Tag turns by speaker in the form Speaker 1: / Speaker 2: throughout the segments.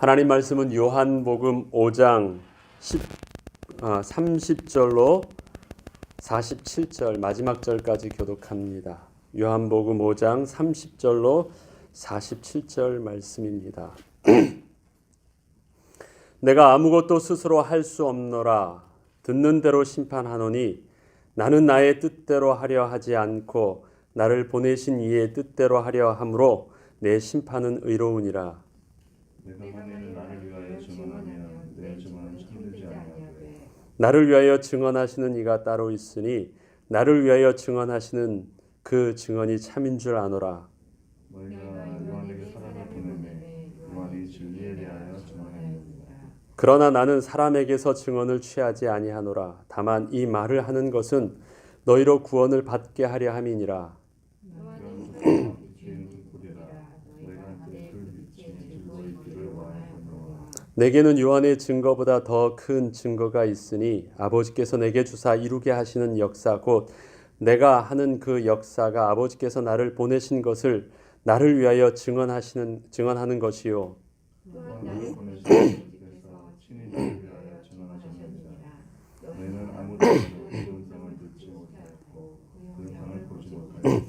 Speaker 1: 하나님 말씀은 요한복음 5장 30절로 47절 마지막 절까지 교독합니다. 요한복음 5장 30절로 47절 말씀입니다. 내가 아무것도 스스로 할 수 없노라. 듣는 대로 심판하노니 나는 나의 뜻대로 하려 하지 않고 나를 보내신 이의 뜻대로 하려 함으로 내 심판은 의로우니라.
Speaker 2: 내가 만일 나를 위하여 증언하면 내 증언은 참되지 아니하되
Speaker 1: 나를 위하여 증언하시는 이가 따로 있으니 나를 위하여 증언하시는 그 증언이 참인 줄 아노라.
Speaker 2: 너희가 요한에게 사람을 보내매 요한이 진리에 대하여 증언하였느니라.
Speaker 1: 그러나 나는 사람에게서 증언을 취하지 아니하노라. 다만 이 말을 하는 것은 너희로 구원을 받게 하려 함이니라. 내게는 요한의 증거보다 더 큰 증거가 있으니 아버지께서 내게 주사 이루게 하시는 역사 곧 내가 하는 그 역사가 아버지께서 나를 보내신 것을 나를 위하여 증언하는 것이요.
Speaker 2: 또한 나를 보내신 아버지께서 친히 나를 위하여 증언하셨느니라. 너희는 아무도 그 음성을 듣지 못하였고 그 영광을 보지 못하였느니라.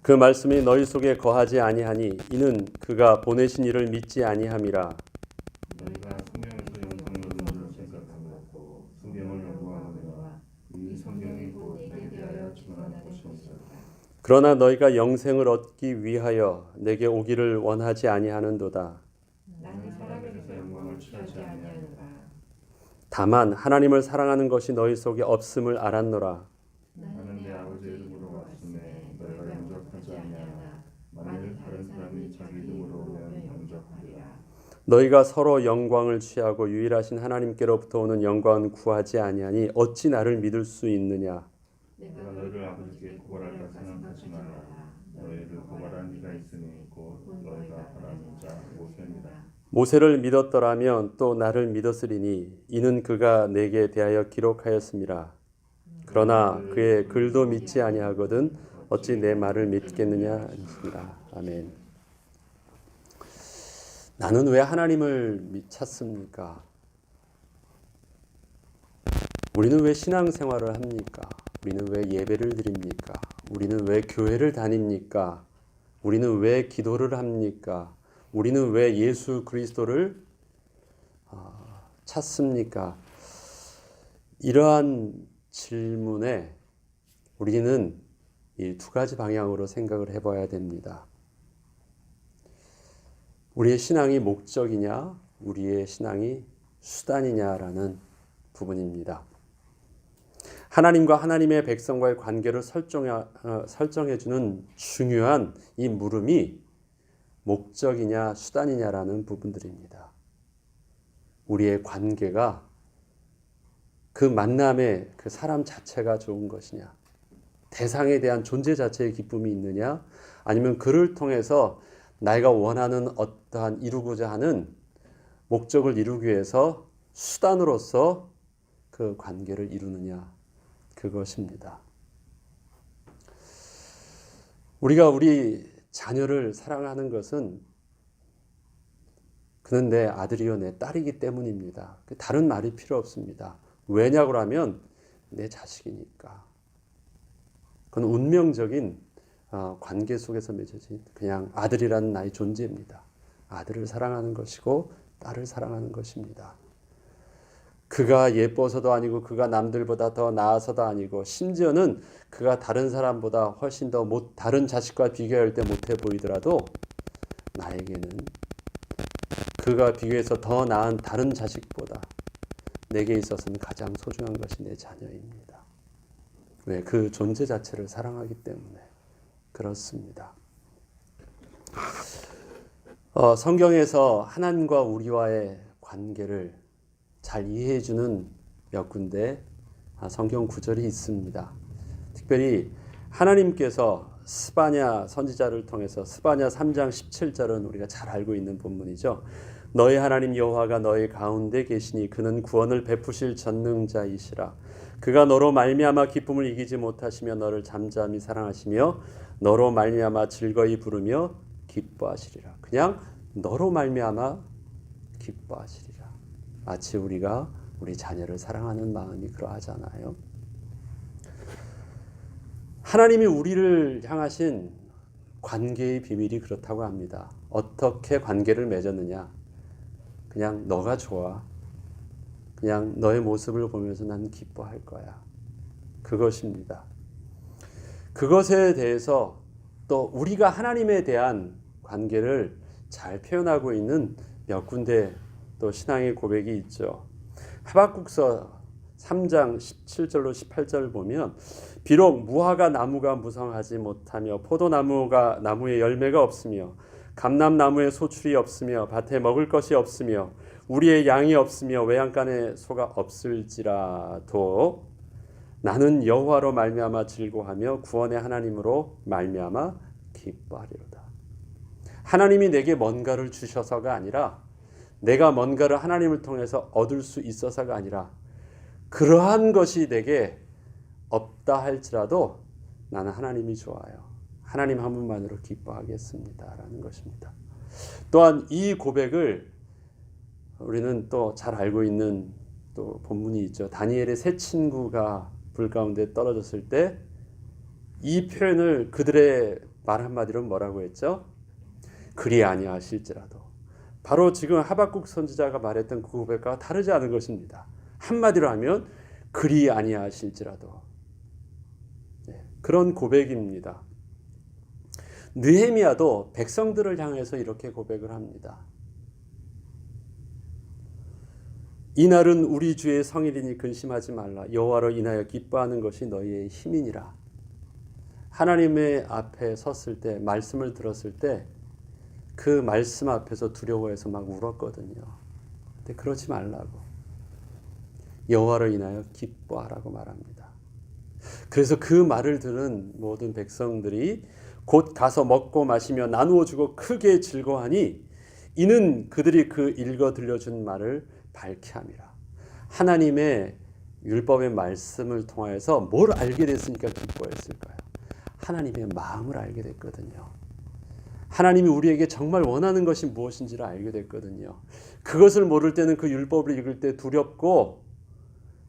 Speaker 1: 그 말씀이 너희 속에 거하지 아니하니 이는 그가 보내신 이를 믿지 아니함이라.
Speaker 2: 너희가 성경에서 영광을 얻는 줄 생각하고 성경을 연구하노라. 이 성경이 곧 내게 대하여 증언하는 것이니라.
Speaker 1: 그러나 너희가 영생을 얻기 위하여 내게 오기를 원하지 아니하는도다.
Speaker 2: 나는 사람에게서 영광을 취하지 아니하노라.
Speaker 1: 다만 하나님을 사랑하는 것이 너희 속에 없음을 알았노라.
Speaker 2: 나는 내 아버지 이름으로 왔음에 너희가 영접하지 아니하나 만일 다른 사람이 자기 이름으로 오면 영접하리라.
Speaker 1: 너희가 서로 영광을 취하고 유일하신 하나님께로부터 오는 영광은 구하지 아니하니 어찌 나를 믿을 수 있느냐.
Speaker 2: 내가 너희를 아버지께 고발할까 생각하지 마라. 너희를 고발한 이가 있으니 곧 너희가 바라는 자 모세니라.
Speaker 1: 모세를 믿었더라면 또 나를 믿었으리니 이는 그가 내게 대하여 기록하였음이라. 그러나 그의 글도 믿지 아니하거든 어찌 내 말을 믿겠느냐 하니라. 아멘. 나는 왜 하나님을 찾습니까? 우리는 왜 신앙생활을 합니까? 우리는 왜 예배를 드립니까? 우리는 왜 교회를 다닙니까? 우리는 왜 기도를 합니까? 우리는 왜 예수 그리스도를 찾습니까? 이러한 질문에 우리는 이 두 가지 방향으로 생각을 해봐야 됩니다. 우리의 신앙이 목적이냐, 우리의 신앙이 수단이냐라는 부분입니다. 하나님과 하나님의 백성과의 관계를 설정해주는 중요한 이 물음이 목적이냐, 수단이냐라는 부분들입니다. 우리의 관계가 그 만남의 그 사람 자체가 좋은 것이냐, 대상에 대한 존재 자체의 기쁨이 있느냐, 아니면 그를 통해서 내가 원하는 어떠한 이루고자 하는 목적을 이루기 위해서 수단으로서 그 관계를 이루느냐, 그것입니다. 우리가 우리 자녀를 사랑하는 것은 그는 내 아들이요 내 딸이기 때문입니다. 다른 말이 필요 없습니다. 왜냐고 하면 내 자식이니까. 그건 운명적인 관계 속에서 맺어진 그냥 아들이라는 나의 존재입니다. 아들을 사랑하는 것이고 딸을 사랑하는 것입니다. 그가 예뻐서도 아니고 그가 남들보다 더 나아서도 아니고 심지어는 그가 다른 사람보다 훨씬 더 다른 자식과 비교할 때 못해 보이더라도 나에게는 그가 비교해서 더 나은 다른 자식보다 내게 있어서는 가장 소중한 것이 내 자녀입니다. 왜? 그 존재 자체를 사랑하기 때문에 그렇습니다. 성경에서 하나님과 우리와의 관계를 잘 이해해주는 몇 군데 성경 구절이 있습니다. 특별히 하나님께서 스바냐 선지자를 통해서 스바냐 3장 17절은 우리가 잘 알고 있는 본문이죠. 너희 하나님 여호와가 너희 가운데 계시니 그는 구원을 베푸실 전능자이시라. 그가 너로 말미암아 기쁨을 이기지 못하시며 너를 잠잠히 사랑하시며 너로 말미암아 즐거이 부르며 기뻐하시리라. 그냥 너로 말미암아 기뻐하시리라. 마치 우리가 우리 자녀를 사랑하는 마음이 그러하잖아요. 하나님이 우리를 향하신 관계의 비밀이 그렇다고 합니다. 어떻게 관계를 맺었느냐? 그냥 너가 좋아. 그냥 너의 모습을 보면서 난 기뻐할 거야. 그것입니다. 그것에 대해서 또 우리가 하나님에 대한 관계를 잘 표현하고 있는 몇 군데 또 신앙의 고백이 있죠. 하박국서 3장 17절로 18절 보면 비록 무화과 나무가 무성하지 못하며 포도나무에 열매가 없으며 감람나무에 소출이 없으며 밭에 먹을 것이 없으며 우리의 양이 없으며 외양간에 소가 없을지라도 나는 여호와로 말미암아 즐거워하며 구원의 하나님으로 말미암아 기뻐하리로다. 하나님이 내게 뭔가를 주셔서가 아니라 내가 뭔가를 하나님을 통해서 얻을 수 있어서가 아니라 그러한 것이 내게 없다 할지라도 나는 하나님이 좋아요. 하나님 한 분만으로 기뻐하겠습니다. 라는 것입니다. 또한 이 고백을 우리는 또 잘 알고 있는 또 본문이 있죠. 다니엘의 세 친구가 불 가운데 떨어졌을 때 이 표현을 그들의 말 한마디로 뭐라고 했죠? 그리 아니하실지라도. 바로 지금 하박국 선지자가 말했던 그 고백과 다르지 않은 것입니다. 한마디로 하면 그리 아니하실지라도. 네, 그런 고백입니다. 느헤미야도 백성들을 향해서 이렇게 고백을 합니다. 이날은 우리 주의 성일이니 근심하지 말라. 여호와로 인하여 기뻐하는 것이 너희의 힘이니라. 하나님의 앞에 섰을 때, 말씀을 들었을 때 그 말씀 앞에서 두려워해서 막 울었거든요. 근데 그러지 말라고. 여호와로 인하여 기뻐하라고 말합니다. 그래서 그 말을 들은 모든 백성들이 곧 가서 먹고 마시며 나누어 주고 크게 즐거워하니 이는 그들이 그 읽어 들려준 말을 밝게 함이라. 하나님의 율법의 말씀을 통해서 뭘 알게 됐으니까 기뻐했을까요? 하나님의 마음을 알게 됐거든요. 하나님이 우리에게 정말 원하는 것이 무엇인지를 알게 됐거든요. 그것을 모를 때는 그 율법을 읽을 때 두렵고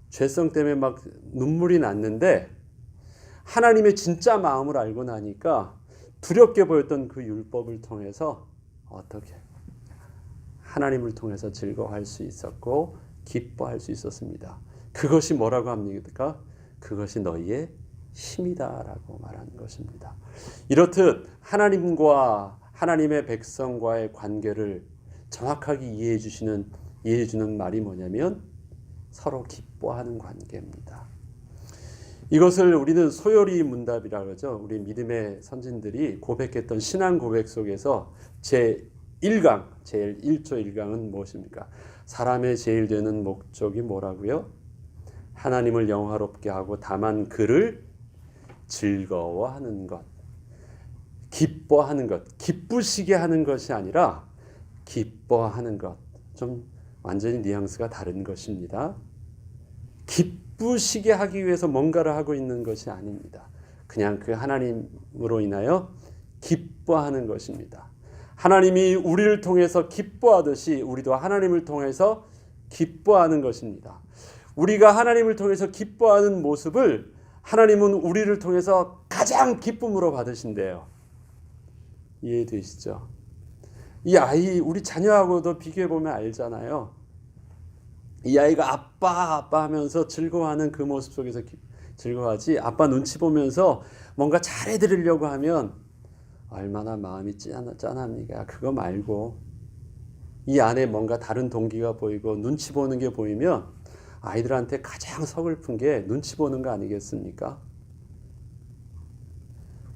Speaker 1: 죄성 때문에 막 눈물이 났는데 하나님의 진짜 마음을 알고 나니까 두렵게 보였던 그 율법을 통해서 어떻게 하나님을 통해서 즐거워할 수 있었고 기뻐할 수 있었습니다. 그것이 뭐라고 합니까? 그것이 너희의 힘이다라고 말하는 것입니다. 이렇듯 하나님과 하나님의 백성과의 관계를 정확하게 이해해 주는 말이 뭐냐면 서로 기뻐하는 관계입니다. 이것을 우리는 소요리 문답이라고 그러죠. 우리 믿음의 선진들이 고백했던 신앙 고백 속에서 제1강, 제일 1조 1강은 무엇입니까? 사람의 제일 되는 목적이 뭐라고요? 하나님을 영화롭게 하고 다만 그를 즐거워하는 것, 기뻐하는 것, 기쁘시게 하는 것이 아니라 기뻐하는 것. 좀 완전히 뉘앙스가 다른 것입니다. 기쁘시게 하기 위해서 뭔가를 하고 있는 것이 아닙니다. 그냥 그 하나님으로 인하여 기뻐하는 것입니다. 하나님이 우리를 통해서 기뻐하듯이 우리도 하나님을 통해서 기뻐하는 것입니다. 우리가 하나님을 통해서 기뻐하는 모습을 하나님은 우리를 통해서 가장 기쁨으로 받으신대요. 이해되시죠? 이 아이 우리 자녀하고도 비교해보면 알잖아요. 이 아이가 아빠 하면서 즐거워하는 그 모습 속에서 즐거워하지, 아빠 눈치 보면서 뭔가 잘해드리려고 하면 얼마나 마음이 짠합니까? 그거 말고 이 안에 뭔가 다른 동기가 보이고 눈치 보는 게 보이면 아이들한테 가장 서글픈 게 눈치 보는 거 아니겠습니까?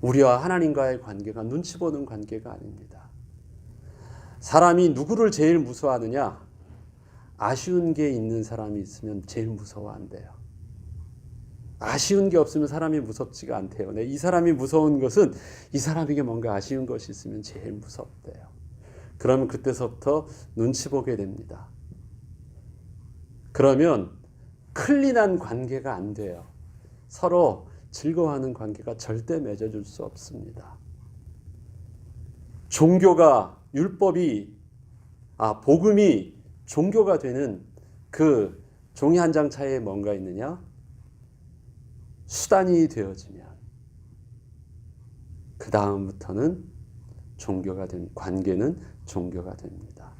Speaker 1: 우리와 하나님과의 관계가 눈치 보는 관계가 아닙니다. 사람이 누구를 제일 무서워하느냐? 아쉬운 게 있는 사람이 있으면 제일 무서워한대요. 아쉬운 게 없으면 사람이 무섭지가 않대요. 이 사람이 무서운 것은 이 사람에게 뭔가 아쉬운 것이 있으면 제일 무섭대요. 그러면 그때서부터 눈치 보게 됩니다. 그러면 클린한 관계가 안 돼요. 서로 즐거워하는 관계가 절대 맺어줄 수 없습니다. 종교가 복음이 종교가 되는 그 종이 한 장 차이에 뭔가 있느냐? 수단이 되어지면 그 다음부터는 관계는 종교가 됩니다.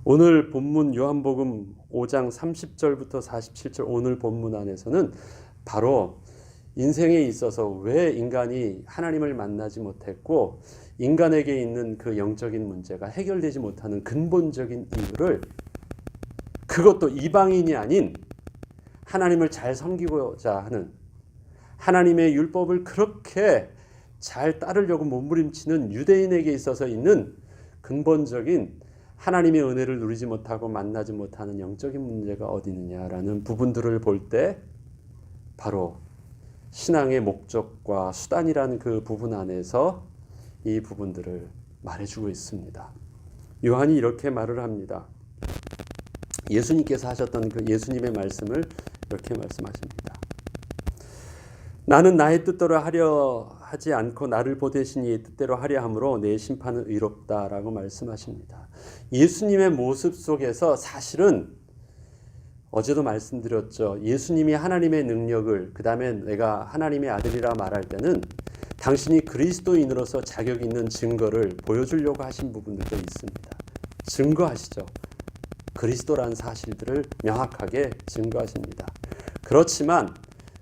Speaker 1: 오늘 본문 요한복음 5장 30절부터 47절 오늘 본문 안에서는 바로 인생에 있어서 왜 인간이 하나님을 만나지 못했고 인간에게 있는 그 영적인 문제가 해결되지 못하는 근본적인 이유를, 그것도 이방인이 아닌 하나님을 잘 섬기고자 하는, 하나님의 율법을 그렇게 잘 따르려고 몸부림치는 유대인에게 있어서 있는 근본적인 하나님의 은혜를 누리지 못하고 만나지 못하는 영적인 문제가 어디 있느냐라는 부분들을 볼 때 바로 신앙의 목적과 수단이라는 그 부분 안에서 이 부분들을 말해주고 있습니다. 요한이 이렇게 말을 합니다. 예수님께서 하셨던 그 예수님의 말씀을 이렇게 말씀하십니다. 나는 나의 뜻대로 하려 하지 않고 나를 보내신 이의 뜻대로 하려 함으로 내 심판은 의롭다라고 말씀하십니다. 예수님의 모습 속에서 사실은 어제도 말씀드렸죠. 예수님이 하나님의 능력을, 그 다음에 내가 하나님의 아들이라 말할 때는 당신이 그리스도인으로서 자격 있는 증거를 보여주려고 하신 부분들도 있습니다. 증거하시죠. 그리스도라는 사실들을 명확하게 증거하십니다. 그렇지만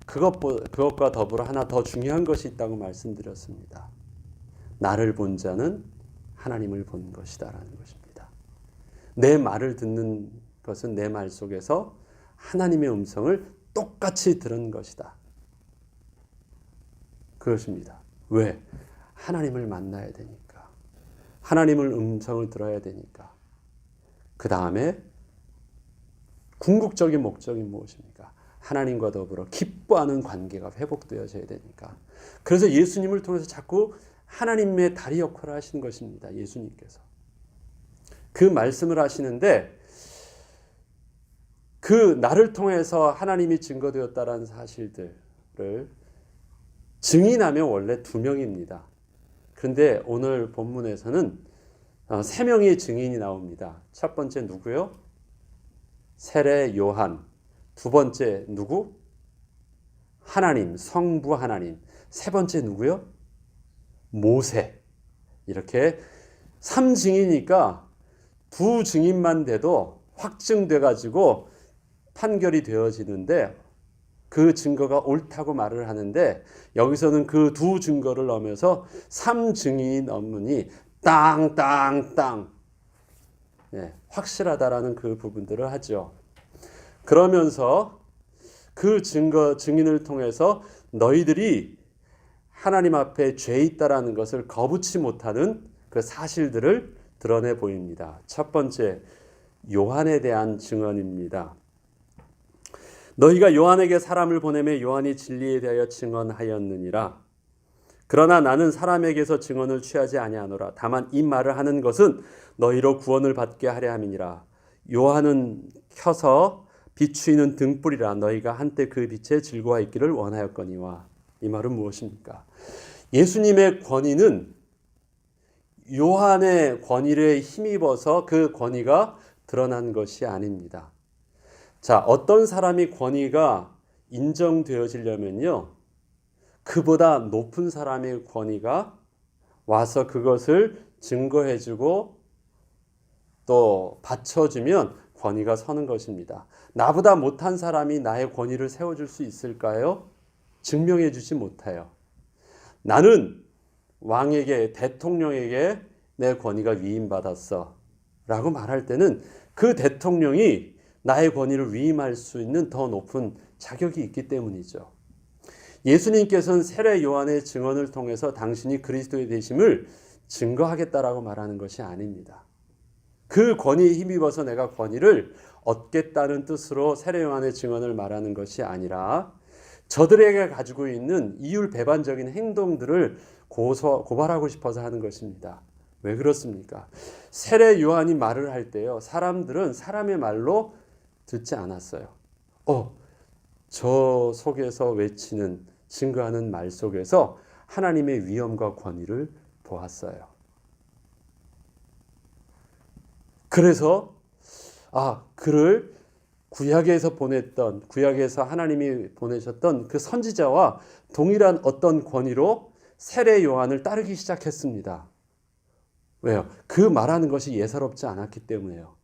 Speaker 1: 그것과 더불어 하나 더 중요한 것이 있다고 말씀드렸습니다. 나를 본 자는 하나님을 본 것이다라는 것입니다. 내 말을 듣는 것은 내 말 속에서 하나님의 음성을 똑같이 들은 것이다. 그것입니다. 왜? 하나님을 만나야 되니까. 하나님을 음성을 들어야 되니까. 그 다음에 궁극적인 목적이 무엇입니까? 하나님과 더불어 기뻐하는 관계가 회복되어져야 되니까. 그래서 예수님을 통해서 자꾸 하나님의 다리 역할을 하시는 것입니다. 예수님께서. 그 말씀을 하시는데 그 나를 통해서 하나님이 증거되었다라는 사실들을 증인하면 원래 2명입니다. 그런데 오늘 본문에서는 3명의 증인이 나옵니다. 첫 번째 누구요? 세례 요한. 두 번째 누구? 하나님, 성부 하나님. 세 번째 누구요? 모세. 이렇게 3증이니까 2증인만 돼도 확증돼 가지고 판결이 되어지는데 그 증거가 옳다고 말을 하는데 여기서는 그 2 증거를 넣으면서 3증인이 넘으니 땅 확실하다라는 그 부분들을 하죠. 그러면서 그 증인을 통해서 너희들이 하나님 앞에 죄 있다라는 것을 거부치 못하는 그 사실들을 드러내 보입니다. 첫 번째, 요한에 대한 증언입니다. 너희가 요한에게 사람을 보내매 요한이 진리에 대하여 증언하였느니라. 그러나 나는 사람에게서 증언을 취하지 아니하노라. 다만 이 말을 하는 것은 너희로 구원을 받게 하려 함이니라. 요한은 켜서 비추이는 등불이라. 너희가 한때 그 빛에 즐거워있기를 원하였거니와. 이 말은 무엇입니까? 예수님의 권위는 요한의 권위를 힘입어서 그 권위가 드러난 것이 아닙니다. 자, 어떤 사람이 권위가 인정되어지려면요, 그보다 높은 사람의 권위가 와서 그것을 증거해주고 또 받쳐주면 권위가 서는 것입니다. 나보다 못한 사람이 나의 권위를 세워줄 수 있을까요? 증명해주지 못해요. 나는 왕에게, 대통령에게 내 권위가 위임받았어 라고 말할 때는 그 대통령이 나의 권위를 위임할 수 있는 더 높은 자격이 있기 때문이죠. 예수님께서는 세례 요한의 증언을 통해서 당신이 그리스도의 되심을 증거하겠다라고 말하는 것이 아닙니다. 그 권위에 힘입어서 내가 권위를 얻겠다는 뜻으로 세례 요한의 증언을 말하는 것이 아니라 저들에게 가지고 있는 이율배반적인 행동들을 고발하고 싶어서 하는 것입니다. 왜 그렇습니까? 세례 요한이 말을 할 때요, 사람들은 사람의 말로 듣지 않았어요. 저 속에서 외치는, 증거하는 말 속에서 하나님의 위엄과 권위를 보았어요. 그래서 그를 구약에서 하나님이 보내셨던 그 선지자와 동일한 어떤 권위로 세례 요한을 따르기 시작했습니다. 왜요? 그 말하는 것이 예사롭지 않았기 때문에요.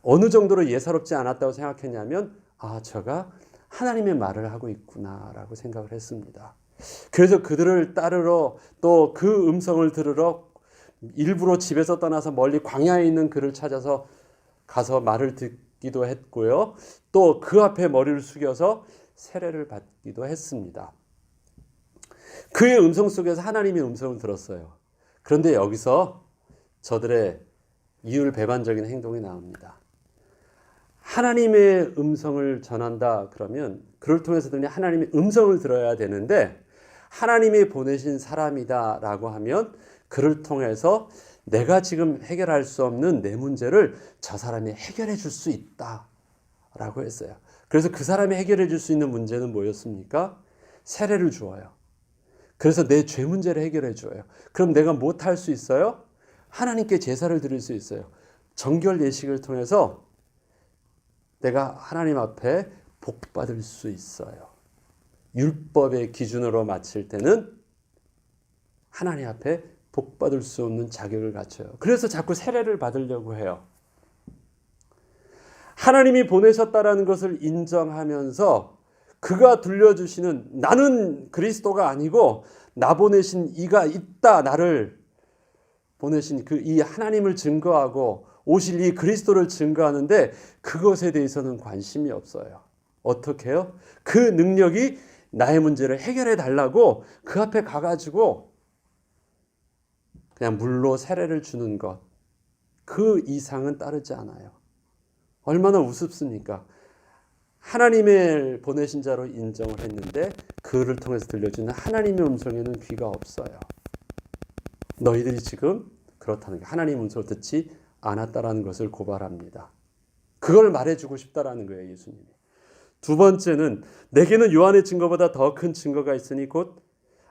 Speaker 1: 어느 정도로 예사롭지 않았다고 생각했냐면 저가 하나님의 말을 하고 있구나라고 생각을 했습니다. 그래서 그들을 따르러 또 그 음성을 들으러 일부러 집에서 떠나서 멀리 광야에 있는 그를 찾아서 가서 말을 듣기도 했고요. 또 그 앞에 머리를 숙여서 세례를 받기도 했습니다. 그의 음성 속에서 하나님의 음성을 들었어요. 그런데 여기서 저들의 이율배반적인 행동이 나옵니다. 하나님의 음성을 전한다 그러면 그를 통해서 들으니 하나님의 음성을 들어야 되는데 하나님이 보내신 사람이다라고 하면 그를 통해서 내가 지금 해결할 수 없는 내 문제를 저 사람이 해결해 줄 수 있다라고 했어요. 그래서 그 사람이 해결해 줄 수 있는 문제는 뭐였습니까? 세례를 주어요. 그래서 내 죄 문제를 해결해 줘요. 그럼 내가 못할 수 있어요? 하나님께 제사를 드릴 수 있어요. 정결 예식을 통해서 내가 하나님 앞에 복 받을 수 있어요. 율법의 기준으로 맞출 때는 하나님 앞에 복 받을 수 없는 자격을 갖춰요. 그래서 자꾸 세례를 받으려고 해요. 하나님이 보내셨다라는 것을 인정하면서 그가 들려주시는 나는 그리스도가 아니고 나 보내신 이가 있다, 나를 보내신 이 하나님을 증거하고 오실 이 그리스도를 증거하는데 그것에 대해서는 관심이 없어요. 어떻게 해요? 그 능력이 나의 문제를 해결해 달라고 그 앞에 가가지고 그냥 물로 세례를 주는 것, 그 이상은 따르지 않아요. 얼마나 우습습니까? 하나님의 보내신 자로 인정을 했는데 그를 통해서 들려주는 하나님의 음성에는 귀가 없어요. 너희들이 지금 그렇다는 게 하나님의 음성을 듣지 않았다라는 것을 고발합니다. 그걸 말해주고 싶다라는 거예요, 예수님이. 두 번째는 내게는 요한의 증거보다 더 큰 증거가 있으니 곧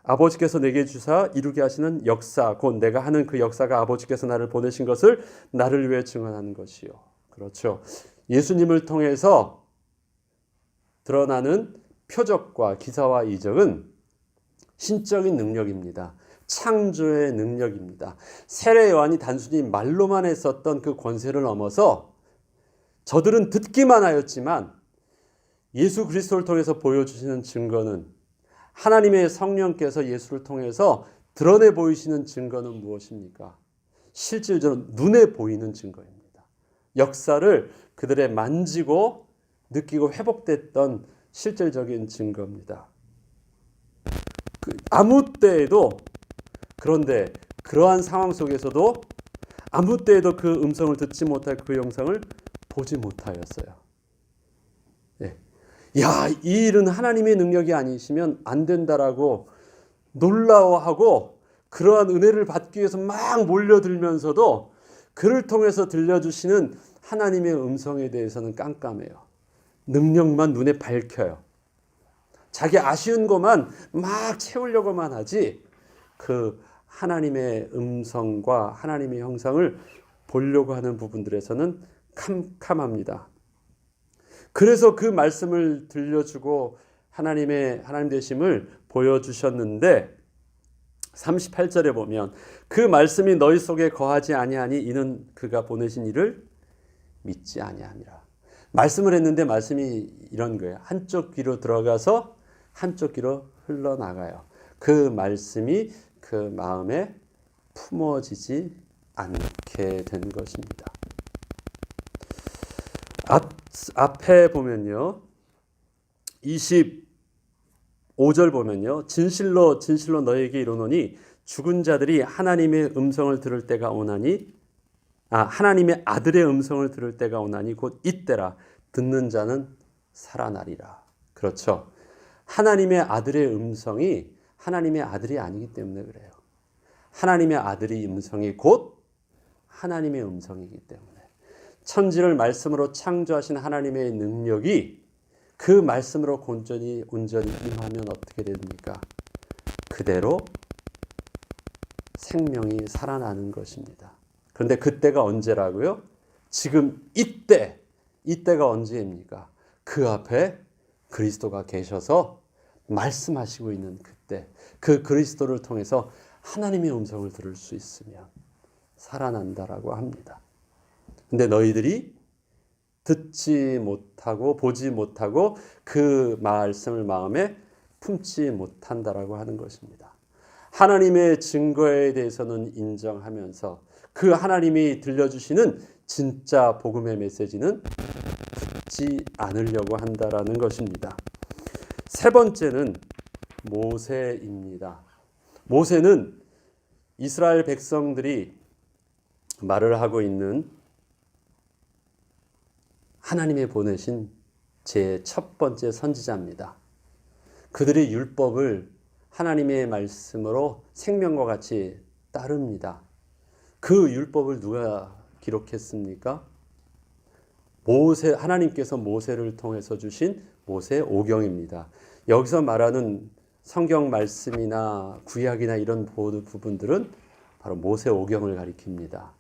Speaker 1: 아버지께서 내게 주사 이루게 하시는 역사, 곧 내가 하는 그 역사가 아버지께서 나를 보내신 것을 나를 위해 증언하는 것이요. 그렇죠. 예수님을 통해서 드러나는 표적과 기사와 이적은 신적인 능력입니다. 창조의 능력입니다. 세례 요한이 단순히 말로만 했었던 그 권세를 넘어서 저들은 듣기만 하였지만 예수 그리스도를 통해서 보여주시는 증거는 하나님의 성령께서 예수를 통해서 드러내 보이시는 증거는 무엇입니까? 실질적으로 눈에 보이는 증거입니다. 역사를 그들의 만지고 느끼고 회복됐던 실질적인 증거입니다. 아무 때에도 그런데 그러한 상황 속에서도 아무 때에도 그 음성을 듣지 못할 그 영상을 보지 못하였어요. 네. 이 일은 하나님의 능력이 아니시면 안 된다라고 놀라워하고 그러한 은혜를 받기 위해서 막 몰려들면서도 그를 통해서 들려주시는 하나님의 음성에 대해서는 깜깜해요. 능력만 눈에 밝혀요. 자기 아쉬운 것만 막 채우려고만 하지 그 하나님의 음성과 하나님의 형상을 보려고 하는 부분들에서는 캄캄합니다. 그래서 그 말씀을 들려주고 하나님 되심을 보여주셨는데 38절에 보면 그 말씀이 너희 속에 거하지 아니하니 이는 그가 보내신 이를 믿지 아니함이라. 말씀을 했는데 말씀이 이런 거예요. 한쪽 귀로 들어가서 한쪽 귀로 흘러나가요. 그 말씀이 그 마음에 품어지지 않게 된 것입니다. 앞에 보면요. 25절 보면요. 진실로 진실로 너희에게 이르노니 죽은 자들이 하나님의 음성을 들을 때가 오나니 하나님의 아들의 음성을 들을 때가 오나니 곧 이때라. 듣는 자는 살아나리라. 그렇죠. 하나님의 아들의 음성이 하나님의 아들이 아니기 때문에 그래요. 하나님의 아들의 음성이 곧 하나님의 음성이기 때문에 천지를 말씀으로 창조하신 하나님의 능력이 그 말씀으로 온전히 임하면 어떻게 됩니까? 그대로 생명이 살아나는 것입니다. 그런데 그때가 언제라고요? 지금 이때가 언제입니까? 그 앞에 그리스도가 계셔서 말씀하시고 있는 그때, 그 그리스도를 통해서 하나님의 음성을 들을 수 있으면 살아난다라고 합니다. 근데 너희들이 듣지 못하고 보지 못하고 그 말씀을 마음에 품지 못한다라고 하는 것입니다. 하나님의 증거에 대해서는 인정하면서 그 하나님이 들려주시는 진짜 복음의 메시지는 듣지 않으려고 한다라는 것입니다. 세 번째는 모세입니다. 모세는 이스라엘 백성들이 말을 하고 있는 하나님이 보내신 제 첫 번째 선지자입니다. 그들의 율법을 하나님의 말씀으로 생명과 같이 따릅니다. 그 율법을 누가 기록했습니까? 하나님께서 모세를 통해서 주신 모세 오경입니다. 여기서 말하는 성경 말씀이나 구약이나 이런 부분들은 바로 모세 오경을 가리킵니다.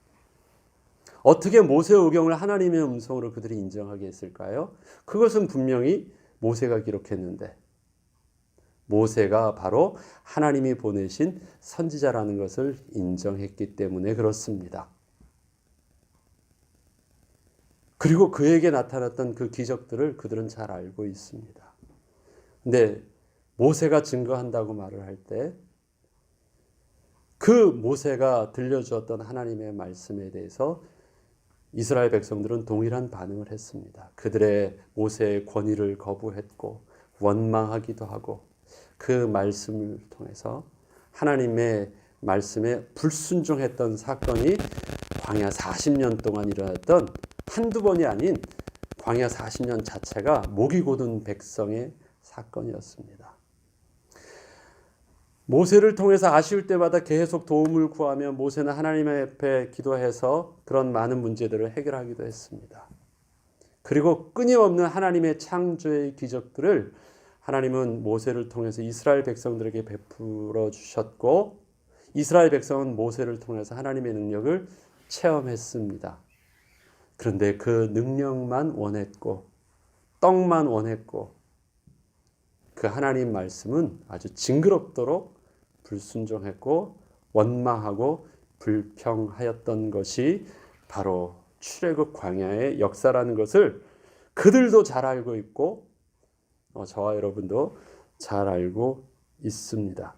Speaker 1: 어떻게 모세 오경을 하나님의 음성으로 그들이 인정하게 했을까요? 그것은 분명히 모세가 기록했는데 모세가 바로 하나님이 보내신 선지자라는 것을 인정했기 때문에 그렇습니다. 그리고 그에게 나타났던 그 기적들을 그들은 잘 알고 있습니다. 근데 모세가 증거한다고 말을 할 때 그 모세가 들려주었던 하나님의 말씀에 대해서 이스라엘 백성들은 동일한 반응을 했습니다. 그들의 모세의 권위를 거부했고 원망하기도 하고 그 말씀을 통해서 하나님의 말씀에 불순종했던 사건이 광야 40년 동안 일어났던 한두 번이 아닌 광야 40년 자체가 목이 곧은 백성의 사건이었습니다. 모세를 통해서 아쉬울 때마다 계속 도움을 구하며 모세는 하나님 앞에 기도해서 그런 많은 문제들을 해결하기도 했습니다. 그리고 끊임없는 하나님의 창조의 기적들을 하나님은 모세를 통해서 이스라엘 백성들에게 베풀어 주셨고 이스라엘 백성은 모세를 통해서 하나님의 능력을 체험했습니다. 그런데 그 능력만 원했고 떡만 원했고 그 하나님 말씀은 아주 징그럽도록 불순종했고 원망하고 불평하였던 것이 바로 출애굽 광야의 역사라는 것을 그들도 잘 알고 있고 저와 여러분도 잘 알고 있습니다.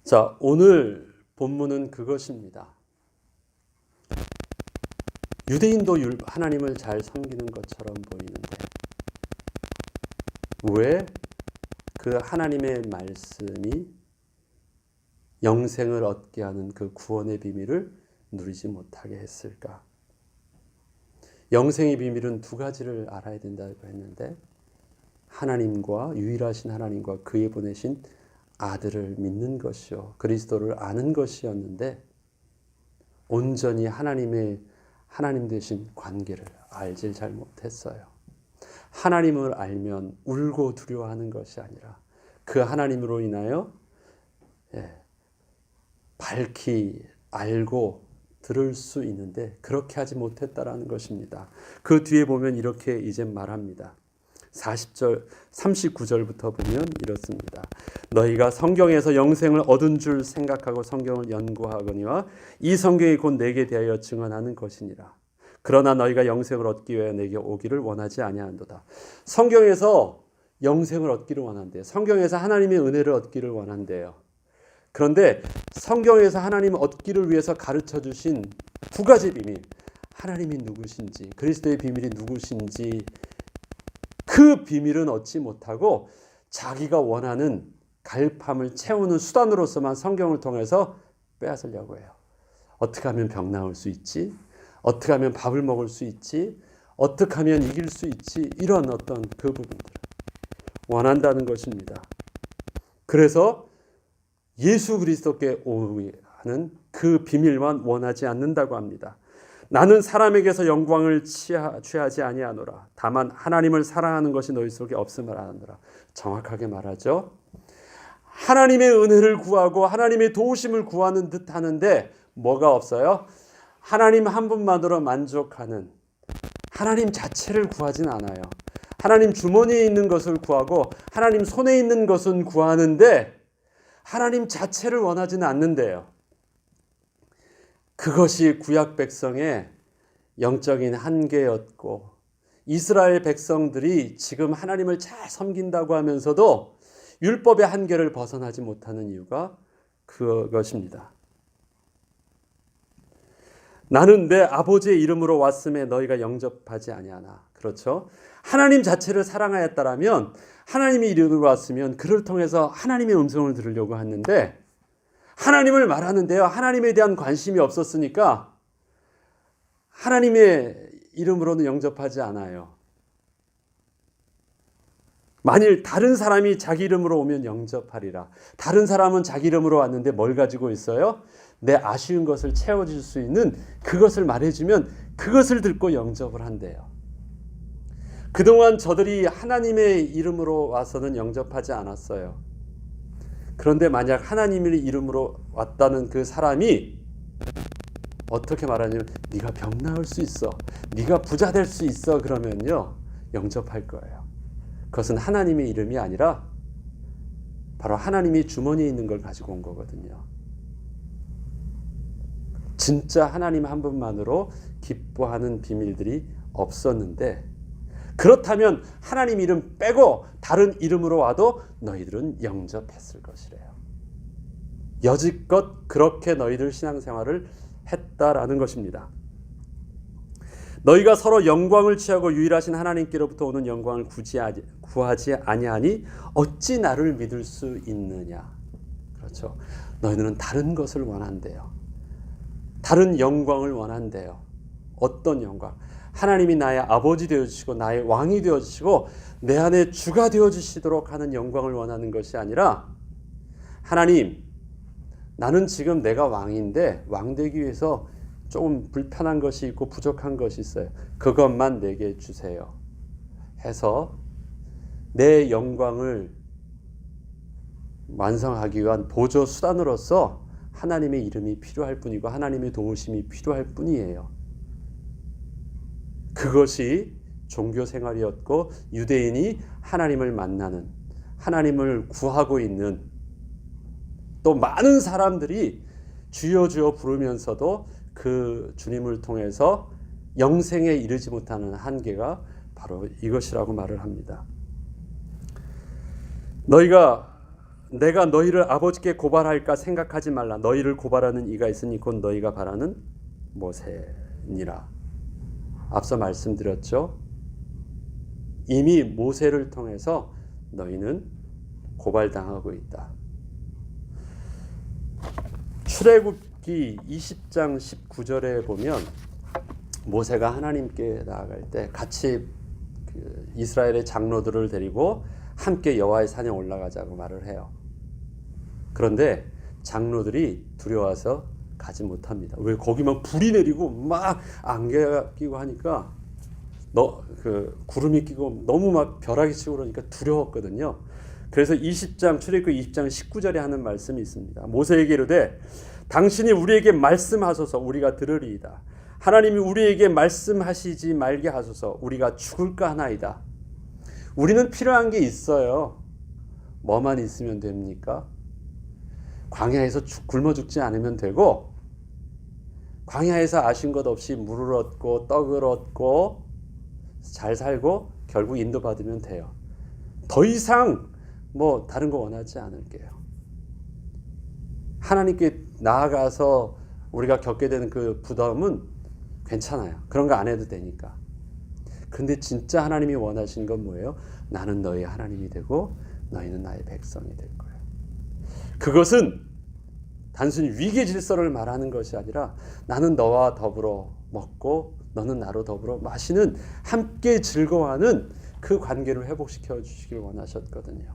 Speaker 1: 자, 오늘 본문은 그것입니다. 유대인도 하나님을 잘 섬기는 것처럼 보이는데 왜 그 하나님의 말씀이 영생을 얻게 하는 그 구원의 비밀을 누리지 못하게 했을까? 영생의 비밀은 두 가지를 알아야 된다고 했는데 하나님과 유일하신 하나님과 그의 보내신 아들을 믿는 것이요 그리스도를 아는 것이었는데 온전히 하나님 되신 관계를 알지 잘 못했어요. 하나님을 알면 울고 두려워하는 것이 아니라 그 하나님으로 인하여 밝히 알고 들을 수 있는데 그렇게 하지 못했다라는 것입니다. 그 뒤에 보면 이렇게 이제 말합니다. 39절부터 보면 이렇습니다. 너희가 성경에서 영생을 얻은 줄 생각하고 성경을 연구하거니와 이 성경이 곧 내게 대하여 증언하는 것이니라. 그러나 너희가 영생을 얻기 위하여 내게 오기를 원하지 아니하노라. 성경에서 영생을 얻기를 원한대요. 성경에서 하나님의 은혜를 얻기를 원한대요. 그런데 성경에서 하나님 얻기를 위해서 가르쳐 주신 두 가지 비밀, 하나님이 누구신지, 그리스도의 비밀이 누구신지 그 비밀은 얻지 못하고 자기가 원하는 갈팡을 채우는 수단으로서만 성경을 통해서 빼앗으려고 해요. 어떻게 하면 병 나을 수 있지? 어떻게 하면 밥을 먹을 수 있지? 어떻게 하면 이길 수 있지? 이런 어떤 그 부분들을 원한다는 것입니다. 그래서 예수 그리스도께 오하는 그 비밀만 원하지 않는다고 합니다. 나는 사람에게서 영광을 취하지 아니하노라. 다만 하나님을 사랑하는 것이 너희 속에 없음을 아노라. 정확하게 말하죠. 하나님의 은혜를 구하고 하나님의 도우심을 구하는 듯 하는데 뭐가 없어요? 하나님 한 분만으로 만족하는 하나님 자체를 구하진 않아요. 하나님 주머니에 있는 것을 구하고 하나님 손에 있는 것은 구하는데 하나님 자체를 원하지는 않는데요. 그것이 구약 백성의 영적인 한계였고 이스라엘 백성들이 지금 하나님을 잘 섬긴다고 하면서도 율법의 한계를 벗어나지 못하는 이유가 그것입니다. 나는 내 아버지의 이름으로 왔음에 너희가 영접하지 아니하나. 그렇죠? 하나님 자체를 사랑하였다라면 하나님의 이름으로 왔으면 그를 통해서 하나님의 음성을 들으려고 했는데 하나님을 말하는데요. 하나님에 대한 관심이 없었으니까 하나님의 이름으로는 영접하지 않아요. 만일 다른 사람이 자기 이름으로 오면 영접하리라. 다른 사람은 자기 이름으로 왔는데 뭘 가지고 있어요? 내 아쉬운 것을 채워줄 수 있는 그것을 말해주면 그것을 듣고 영접을 한대요. 그동안 저들이 하나님의 이름으로 와서는 영접하지 않았어요. 그런데 만약 하나님의 이름으로 왔다는 그 사람이 어떻게 말하냐면 네가 병 나을 수 있어, 네가 부자 될 수 있어, 그러면요 영접할 거예요. 그것은 하나님의 이름이 아니라 바로 하나님이 주머니에 있는 걸 가지고 온 거거든요. 진짜 하나님 한 분만으로 기뻐하는 비밀들이 없었는데, 그렇다면 하나님 이름 빼고 다른 이름으로 와도 너희들은 영접했을 것이래요. 여지껏 그렇게 너희들 신앙생활을 했다라는 것입니다. 너희가 서로 영광을 취하고 유일하신 하나님께로부터 오는 영광을 구하지 아니하니 어찌 나를 믿을 수 있느냐. 그렇죠. 너희들은 다른 것을 원한대요. 다른 영광을 원한대요. 어떤 영광? 하나님이 나의 아버지 되어주시고 나의 왕이 되어주시고 내 안에 주가 되어주시도록 하는 영광을 원하는 것이 아니라, 하나님, 나는 지금 내가 왕인데 왕 되기 위해서 조금 불편한 것이 있고 부족한 것이 있어요. 그것만 내게 주세요 해서 내 영광을 완성하기 위한 보조 수단으로서 하나님의 이름이 필요할 뿐이고 하나님의 도우심이 필요할 뿐이에요. 그것이 종교 생활이었고 유대인이 하나님을 만나는, 하나님을 구하고 있는, 또 많은 사람들이 주여 주여 부르면서도 그 주님을 통해서 영생에 이르지 못하는 한계가 바로 이것이라고 말을 합니다. 내가 너희를 아버지께 고발할까 생각하지 말라. 너희를 고발하는 이가 있으니 곧 너희가 바라는 모세니라. 앞서 말씀드렸죠. 이미 모세를 통해서 너희는 고발당하고 있다. 출애굽기 20장 19절에 보면 모세가 하나님께 나아갈 때 같이 이스라엘의 장로들을 데리고 함께 여호와의 산에 올라가자고 말을 해요. 그런데 장로들이 두려워서 가지 못합니다. 왜? 거기 막 불이 내리고 막 안개가 끼고 하니까 구름이 끼고 너무 막 벼락이 치고 그러니까 두려웠거든요. 그래서 출애굽기 20장 19절에 하는 말씀이 있습니다. 모세에게 이르되 당신이 우리에게 말씀하소서 우리가 들으리이다. 하나님이 우리에게 말씀하시지 말게 하소서 우리가 죽을까 하나이다. 우리는 필요한 게 있어요. 뭐만 있으면 됩니까? 광야에서 굶어 죽지 않으면 되고, 광야에서 아쉬운 것 없이 물을 얻고 떡을 얻고 잘 살고 결국 인도받으면 돼요. 더 이상 다른 거 원하지 않을게요. 하나님께 나아가서 우리가 겪게 되는 그 부담은 괜찮아요. 그런 거 안 해도 되니까. 근데 진짜 하나님이 원하시는 건 뭐예요? 나는 너희 하나님이 되고 너희는 나의 백성이 될 거예요. 그것은 단순히 위계 질서를 말하는 것이 아니라 나는 너와 더불어 먹고 너는 나로 더불어 마시는, 함께 즐거워하는 그 관계를 회복시켜 주시길 원하셨거든요.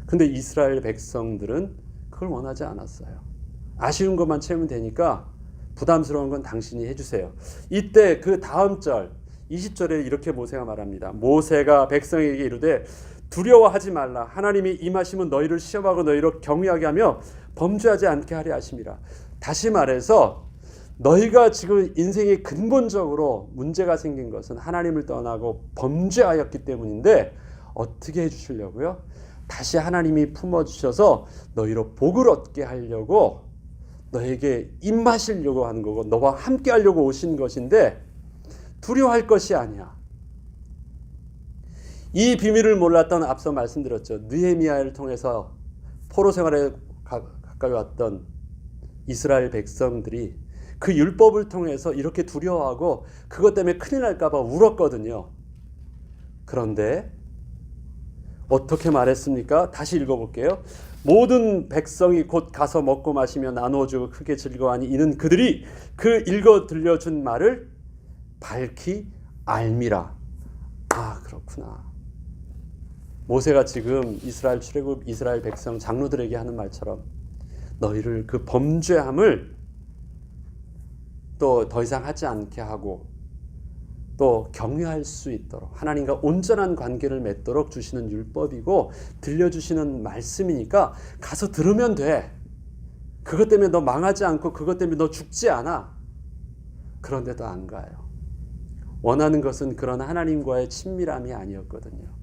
Speaker 1: 근데 이스라엘 백성들은 그걸 원하지 않았어요. 아쉬운 것만 채우면 되니까 부담스러운 건 당신이 해주세요. 이때 그 다음 절 20절에 이렇게 모세가 말합니다. 모세가 백성에게 이르되 두려워하지 말라. 하나님이 임하시면 너희를 시험하고 너희를 경외하게 하며 범죄하지 않게 하려 하심이라. 다시 말해서 너희가 지금 인생에 근본적으로 문제가 생긴 것은 하나님을 떠나고 범죄하였기 때문인데 어떻게 해주시려고요? 다시 하나님이 품어주셔서 너희로 복을 얻게 하려고 너에게 입마시려고 하는 거고 너와 함께 하려고 오신 것인데 두려워할 것이 아니야. 이 비밀을 몰랐던 앞서 말씀드렸죠. 느헤미야를 통해서 포로 생활에 가까이 왔던 이스라엘 백성들이 그 율법을 통해서 이렇게 두려워하고 그것 때문에 큰일 날까 봐 울었거든요. 그런데 어떻게 말했습니까? 다시 읽어볼게요. 모든 백성이 곧 가서 먹고 마시며 나누어주고 크게 즐거워하니 이는 그들이 그 읽어 들려준 말을 밝히 알미라. 아, 그렇구나. 모세가 지금 이스라엘 출애굽 이스라엘 백성 장로들에게 하는 말처럼 너희를 그 범죄함을 또 더 이상 하지 않게 하고 또 경외할 수 있도록 하나님과 온전한 관계를 맺도록 주시는 율법이고 들려주시는 말씀이니까 가서 들으면 돼. 그것 때문에 너 망하지 않고 그것 때문에 너 죽지 않아. 그런데도 안 가요. 원하는 것은 그런 하나님과의 친밀함이 아니었거든요.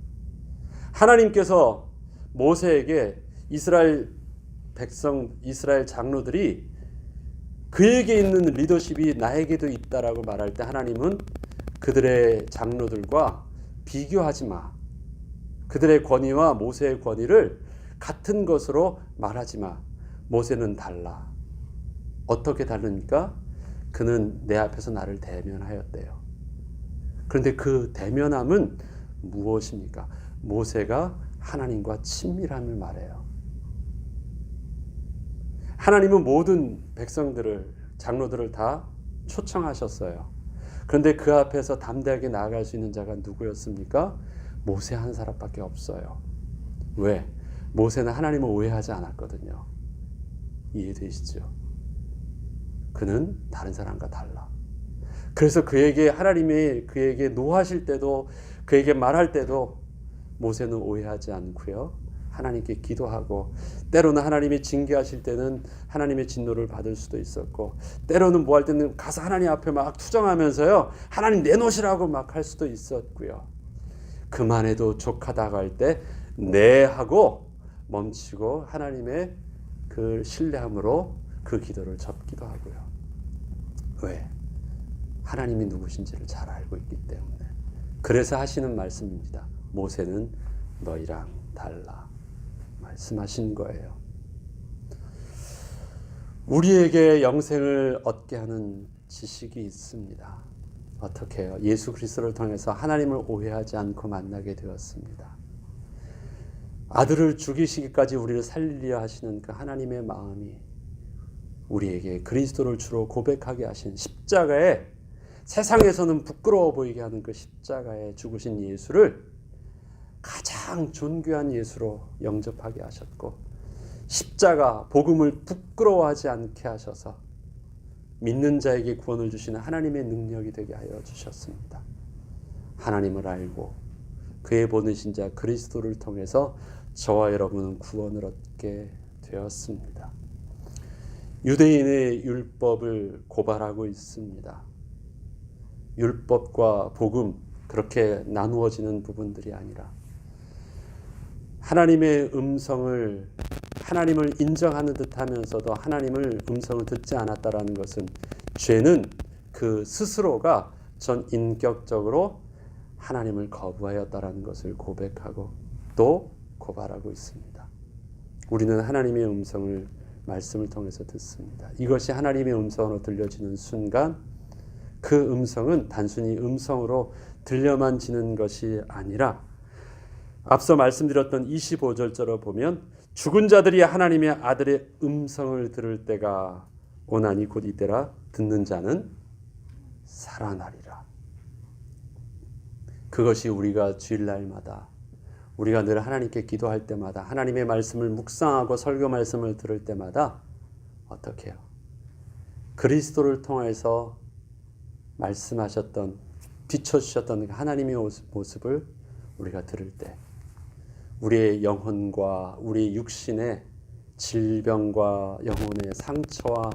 Speaker 1: 하나님께서 모세에게 이스라엘 백성, 이스라엘 장로들이 그에게 있는 리더십이 나에게도 있다라고 말할 때 하나님은 그들의 장로들과 비교하지 마. 그들의 권위와 모세의 권위를 같은 것으로 말하지 마. 모세는 달라. 어떻게 다릅니까? 그는 내 앞에서 나를 대면하였대요. 그런데 그 대면함은 무엇입니까? 모세가 하나님과 친밀함을 말해요. 하나님은 모든 백성들을, 장로들을 다 초청하셨어요. 그런데 그 앞에서 담대하게 나아갈 수 있는 자가 누구였습니까? 모세 한 사람밖에 없어요. 왜? 모세는 하나님을 오해하지 않았거든요. 이해되시죠? 그는 다른 사람과 달라. 그래서 그에게 하나님이 그에게 노하실 때도 그에게 말할 때도 모세는 오해하지 않고요. 하나님께 기도하고 때로는 하나님이 징계하실 때는 하나님의 진노를 받을 수도 있었고 때로는 뭐 할 때는 가서 하나님 앞에 막 투정하면서요. 하나님 내놓으시라고 막 할 수도 있었고요. 그만해도 족하다고 할 때 네 하고 멈추고 하나님의 그 신뢰함으로 그 기도를 접기도 하고요. 왜? 하나님이 누구신지를 잘 알고 있기 때문에. 그래서 하시는 말씀입니다. 모세는 너희랑 달라. 말씀하신 거예요. 우리에게 영생을 얻게 하는 지식이 있습니다. 어떻게 해요? 예수 그리스도를 통해서 하나님을 오해하지 않고 만나게 되었습니다. 아들을 죽이시기까지 우리를 살리려 하시는 그 하나님의 마음이 우리에게 그리스도를 주로 고백하게 하신 십자가에 세상에서는 부끄러워 보이게 하는 그 십자가에 죽으신 예수를 가장 존귀한 예수로 영접하게 하셨고 십자가 복음을 부끄러워하지 않게 하셔서 믿는 자에게 구원을 주시는 하나님의 능력이 되게 하여 주셨습니다. 하나님을 알고 그의 보내신 자 그리스도를 통해서 저와 여러분은 구원을 얻게 되었습니다. 유대인의 율법을 고발하고 있습니다. 율법과 복음 그렇게 나누어지는 부분들이 아니라 하나님의 음성을 하나님을 인정하는 듯하면서도 하나님을 음성을 듣지 않았다라는 것은 죄는 그 스스로가 전 인격적으로 하나님을 거부하였다라는 것을 고백하고 또 고발하고 있습니다. 우리는 하나님의 음성을 말씀을 통해서 듣습니다. 이것이 하나님의 음성으로 들려지는 순간 그 음성은 단순히 음성으로 들려만 지는 것이 아니라 앞서 말씀드렸던 25절처럼 보면 죽은 자들이 하나님의 아들의 음성을 들을 때가 오나니 곧 이때라 듣는 자는 살아나리라. 그것이 우리가 주일날마다 우리가 늘 하나님께 기도할 때마다 하나님의 말씀을 묵상하고 설교 말씀을 들을 때마다 어떻게 해요? 그리스도를 통해서 말씀하셨던 비춰주셨던 하나님의 모습을 우리가 들을 때 우리의 영혼과 우리 육신의 질병과 영혼의 상처와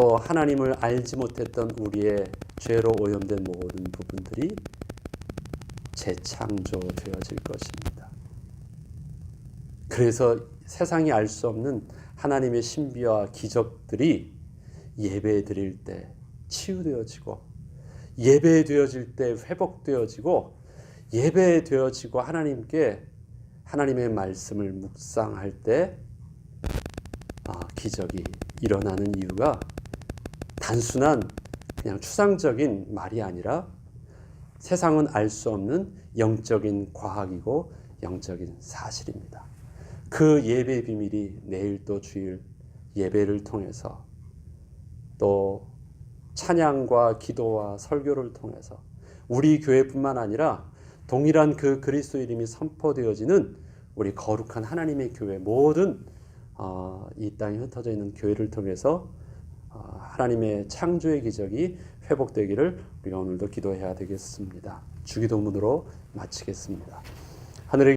Speaker 1: 또 하나님을 알지 못했던 우리의 죄로 오염된 모든 부분들이 재창조되어질 것입니다. 그래서 세상이 알 수 없는 하나님의 신비와 기적들이 예배 드릴 때 치유되어지고, 예배 되어질 때 회복되어지고, 예배 되어지고 하나님께 하나님의 말씀을 묵상할 때 기적이 일어나는 이유가 단순한 그냥 추상적인 말이 아니라 세상은 알 수 없는 영적인 과학이고 영적인 사실입니다. 그 예배 비밀이 내일 또 주일 예배를 통해서 또 찬양과 기도와 설교를 통해서 우리 교회뿐만 아니라 동일한 그 그리스도 이름이 선포되어지는 우리 거룩한 하나님의 교회 모든 이 땅에 흩어져 있는 교회를 통해서 하나님의 창조의 기적이 회복되기를 우리가 오늘도 기도해야 되겠습니다. 주기도문으로 마치겠습니다. 하늘의